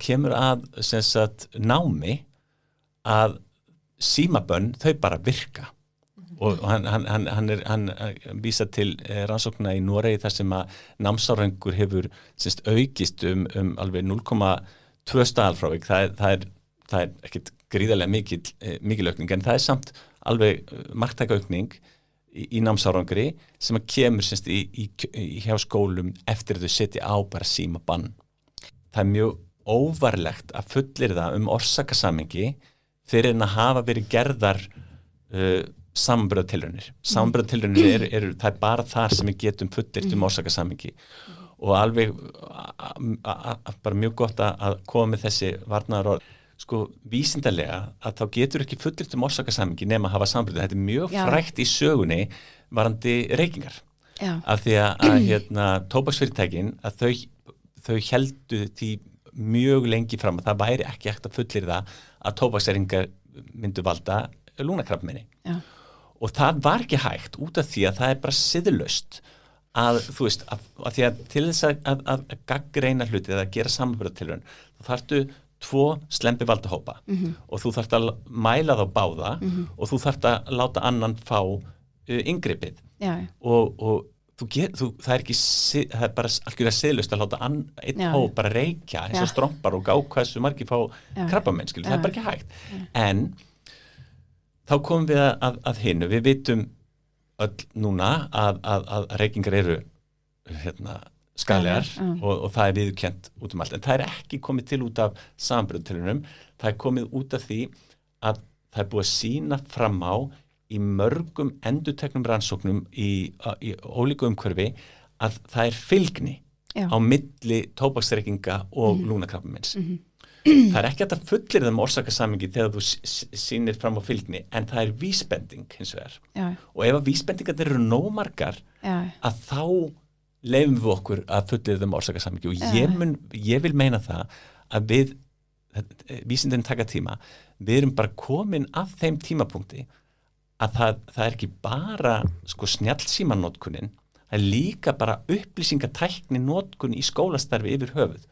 kemur að sem sagt námi að símabönn þau bara virka og hann vísa til rannsókna í Noregi þar sem að námsárangur hefur semst aukist alveg 0,2 staðalfrávik það er ekkit gríðarlega mikil aukning en það er samt alveg marktæka aukning í námsárangri sem að kemur semst hjá skólum eftir að þau setja á bara símabann. Það er mjög óvarlegt að fullyrða orsakasamhengi fyrir en að hafa verið gerðar samanburðartilraunir. Samanburðartilraunir það er bara þar sem við getum fullyrt orsakasamhengi og alveg bara mjög gott að koma með þessi varnaðarorð. Sko vísindalega að þá getur ekki fullyrt orsakasamhengi nema að hafa samanburð. Þetta er mjög frægt í sögunni varandi reykingar. Af því að tóbaksfyrirtækin að þau héldu því mjög lengi fram að það væri ekki hægt að fullyrða að tóbaksreykingar myndu valda lungnakrabbameini. Og það var ekki hægt út af því að það er bara siðlaust að þú veist að því að til þess að gagnreyna hluti eða gera samanburðartilraun þá þarftu 2 slembivaldahópa og þú þarft að mæla þá báða og þú þarft að láta annan fá inngripið og það er bara algjörlega siðlaust að láta einn hóp bara reykja eins og strompar og gá hversu margir fá krabbamein, það er bara ekki hægt. En þá komum við að hinu, við vitum öll núna að reykingar eru skaðlegar og það er viðurkennt út allt, en það er ekki komið til út af samanburðartilraunum, það er komið út af því að það er búið að sýna fram á í mörgum endurteknum rannsóknum í ólíku umhverfi að það er fylgni á milli tóbaksreykinga og lungnakrabbameins. Það er ekki hægt að fullyrða orsakasamhengi þegar þú sýnir fram á fylgni, en það er vísbending hins vegar. Og ef að vísbendingarnir eru nóg margar að þá leyfum við okkur að fullyrða orsakasamhengi og ég vil meina það að vísindin taka tíma, við erum bara komin að þeim tímapunkti að það er ekki bara sko snjallsímanotkunin, það er líka bara upplýsingatækni notkun í skólastarfi yfir höfuð